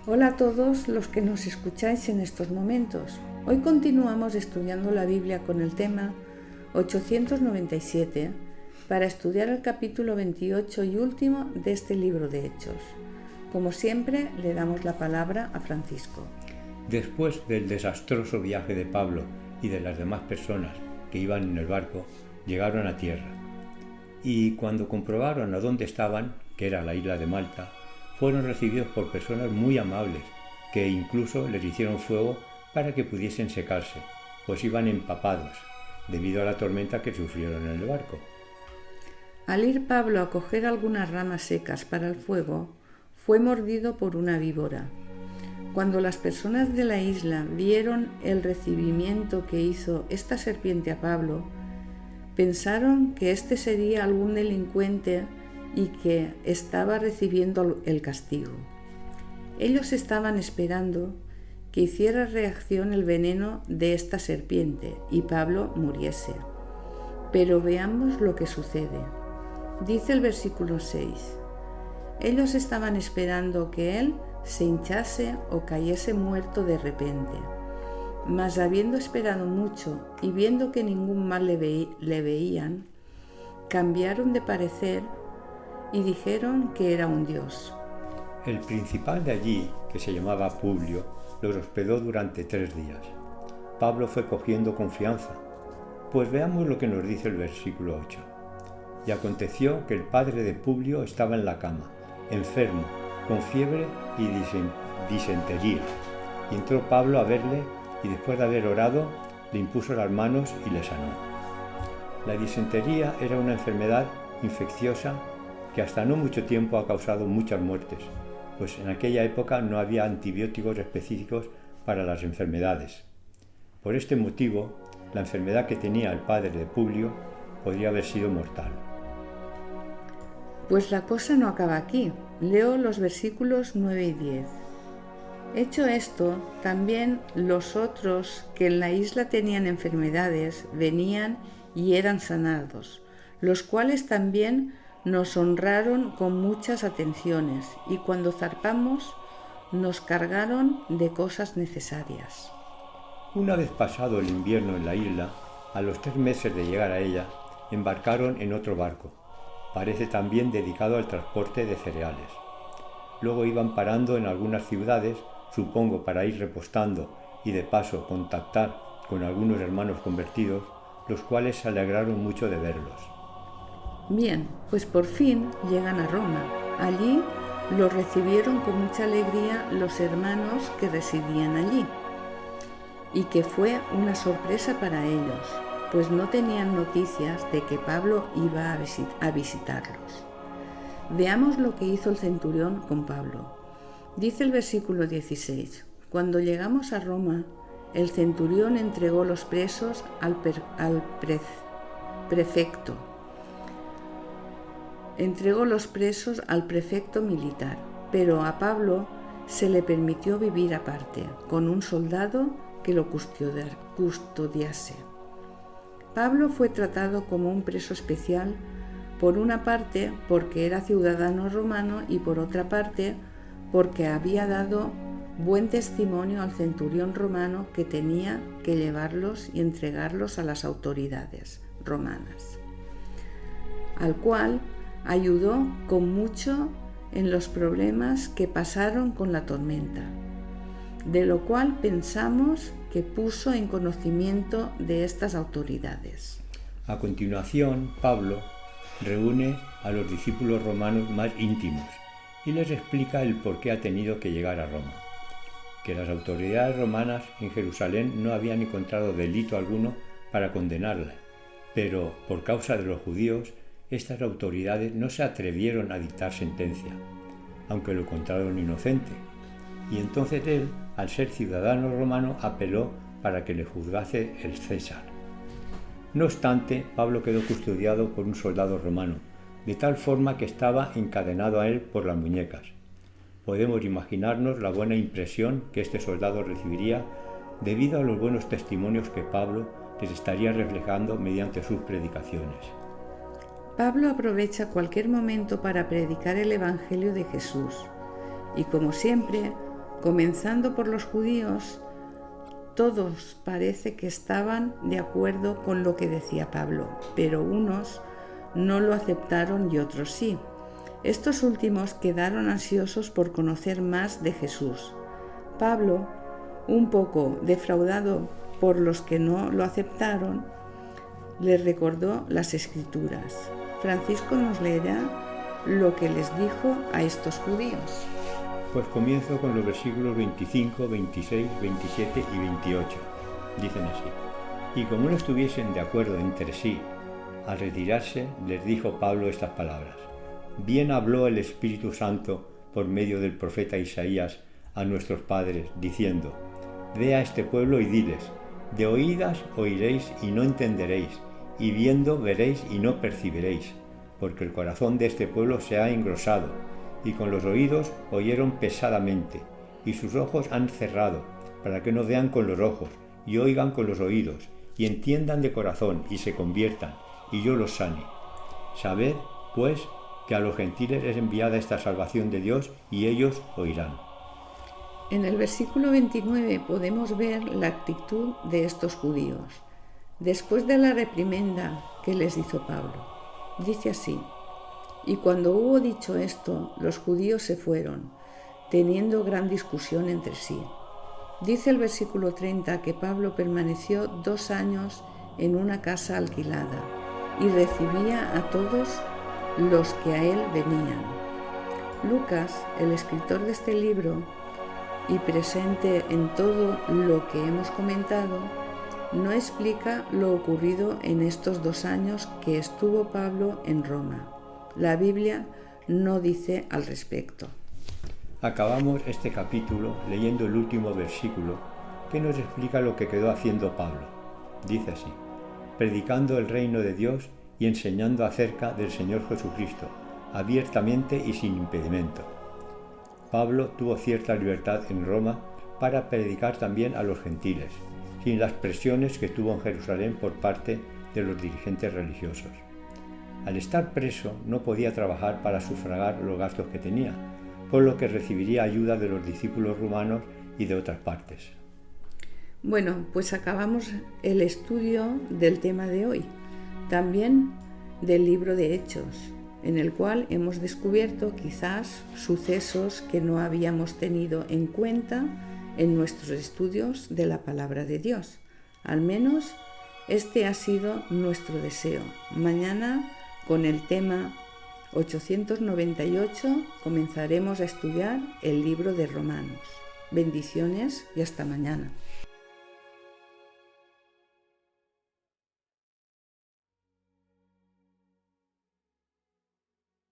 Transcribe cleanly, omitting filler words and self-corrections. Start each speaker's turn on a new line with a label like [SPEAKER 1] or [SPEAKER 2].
[SPEAKER 1] Hola a todos los que nos escucháis en estos momentos. Hoy continuamos estudiando la Biblia con el tema 897 para estudiar el capítulo 28 y último de este libro de Hechos. Como siempre, le damos la palabra a Francisco.
[SPEAKER 2] Después del desastroso viaje de Pablo y de las demás personas que iban en el barco, llegaron a tierra. Y cuando comprobaron a dónde estaban, que era la isla de Malta, fueron recibidos por personas muy amables, que incluso les hicieron fuego para que pudiesen secarse, pues iban empapados, debido a la tormenta que sufrieron en el barco.
[SPEAKER 1] Al ir Pablo a coger algunas ramas secas para el fuego, fue mordido por una víbora. Cuando las personas de la isla vieron el recibimiento que hizo esta serpiente a Pablo, pensaron que este sería algún delincuente y que estaba recibiendo el castigo. Ellos estaban esperando que hiciera reacción el veneno de esta serpiente y Pablo muriese. Pero veamos lo que sucede. Dice el versículo 6. Ellos estaban esperando que él se hinchase o cayese muerto de repente. Mas habiendo esperado mucho y viendo que ningún mal le veían, cambiaron de parecer y dijeron que era un dios.
[SPEAKER 2] El principal de allí, que se llamaba Publio, los hospedó durante 3 días. Pablo fue cogiendo confianza. Pues veamos lo que nos dice el versículo 8. Y aconteció que el padre de Publio estaba en la cama, enfermo, con fiebre y disentería. Y entró Pablo a verle y después de haber orado, le impuso las manos y le sanó. La disentería era una enfermedad infecciosa que hasta no mucho tiempo ha causado muchas muertes, pues en aquella época no había antibióticos específicos para las enfermedades. Por este motivo, la enfermedad que tenía el padre de Publio podría haber sido mortal.
[SPEAKER 1] Pues la cosa no acaba aquí. Leo los versículos 9 y 10. Hecho esto, también los otros que en la isla tenían enfermedades venían y eran sanados, los cuales también nos honraron con muchas atenciones y cuando zarpamos nos cargaron de cosas necesarias.
[SPEAKER 2] Una vez pasado el invierno en la isla, a los 3 meses de llegar a ella, embarcaron en otro barco, parece también dedicado al transporte de cereales. Luego iban parando en algunas ciudades, supongo para ir repostando y de paso contactar con algunos hermanos convertidos, los cuales se alegraron mucho de verlos.
[SPEAKER 1] Bien, pues por fin llegan a Roma. Allí los recibieron con mucha alegría los hermanos que residían allí, y que fue una sorpresa para ellos, pues no tenían noticias de que Pablo iba a visitarlos. Veamos lo que hizo el centurión con Pablo. Dice el versículo 16, cuando llegamos a Roma, el centurión entregó los presos al prefecto. Entregó los presos al prefecto militar, pero a Pablo se le permitió vivir aparte, con un soldado que lo custodiase. Pablo fue tratado como un preso especial, por una parte porque era ciudadano romano y por otra parte porque había dado buen testimonio al centurión romano que tenía que llevarlos y entregarlos a las autoridades romanas, al cual ayudó con mucho en los problemas que pasaron con la tormenta, de lo cual pensamos que puso en conocimiento de estas autoridades.
[SPEAKER 2] A continuación, Pablo reúne a los discípulos romanos más íntimos y les explica el por qué ha tenido que llegar a Roma, que las autoridades romanas en Jerusalén no habían encontrado delito alguno para condenarla, pero por causa de los judíos, estas autoridades no se atrevieron a dictar sentencia, aunque lo encontraron inocente, y entonces él, al ser ciudadano romano, apeló para que le juzgase el César. No obstante, Pablo quedó custodiado por un soldado romano, de tal forma que estaba encadenado a él por las muñecas. Podemos imaginarnos la buena impresión que este soldado recibiría debido a los buenos testimonios que Pablo les estaría reflejando mediante sus predicaciones.
[SPEAKER 1] Pablo aprovecha cualquier momento para predicar el Evangelio de Jesús y, como siempre, Comenzando por los judíos, todos parece que estaban de acuerdo con lo que decía Pablo, pero unos no lo aceptaron y otros sí. Estos últimos quedaron ansiosos por conocer más de Jesús. Pablo, un poco defraudado por los que no lo aceptaron, les recordó las Escrituras. Francisco nos leerá lo que les dijo a estos judíos.
[SPEAKER 2] Pues comienzo con los versículos 25, 26, 27 y 28. Dicen así: Y como no estuviesen de acuerdo entre sí, al retirarse les dijo Pablo estas palabras: Bien habló el Espíritu Santo por medio del profeta Isaías a nuestros padres, diciendo: Ve a este pueblo y diles: de oídas oiréis y no entenderéis, y viendo veréis y no percibiréis, porque el corazón de este pueblo se ha engrosado, y con los oídos oyeron pesadamente, y sus ojos han cerrado, para que no vean con los ojos, y oigan con los oídos, y entiendan de corazón, y se conviertan, y yo los sane. Sabed, pues, que a los gentiles es enviada esta salvación de Dios, y ellos oirán.
[SPEAKER 1] En el versículo 29 podemos ver la actitud de estos judíos, después de la reprimenda que les hizo Pablo. Dice así: Y cuando hubo dicho esto, los judíos se fueron, teniendo gran discusión entre sí. Dice el versículo 30 que Pablo permaneció 2 años en una casa alquilada y recibía a todos los que a él venían. Lucas, el escritor de este libro, y presente en todo lo que hemos comentado, no explica lo ocurrido en estos 2 años que estuvo Pablo en Roma. La Biblia no dice al respecto.
[SPEAKER 2] Acabamos este capítulo leyendo el último versículo que nos explica lo que quedó haciendo Pablo. Dice así: predicando el reino de Dios y enseñando acerca del Señor Jesucristo, abiertamente y sin impedimento. Pablo tuvo cierta libertad en Roma para predicar también a los gentiles, sin las presiones que tuvo en Jerusalén por parte de los dirigentes religiosos. Al estar preso no podía trabajar para sufragar los gastos que tenía, por lo que recibiría ayuda de los discípulos rumanos y de otras partes.
[SPEAKER 1] Bueno, pues acabamos el estudio del tema de hoy, también del libro de Hechos, en el cual hemos descubierto quizás sucesos que no habíamos tenido en cuenta en nuestros estudios de la palabra de Dios. Al menos este ha sido nuestro deseo. Mañana, con el tema 898, comenzaremos a estudiar el libro de Romanos. Bendiciones y hasta mañana.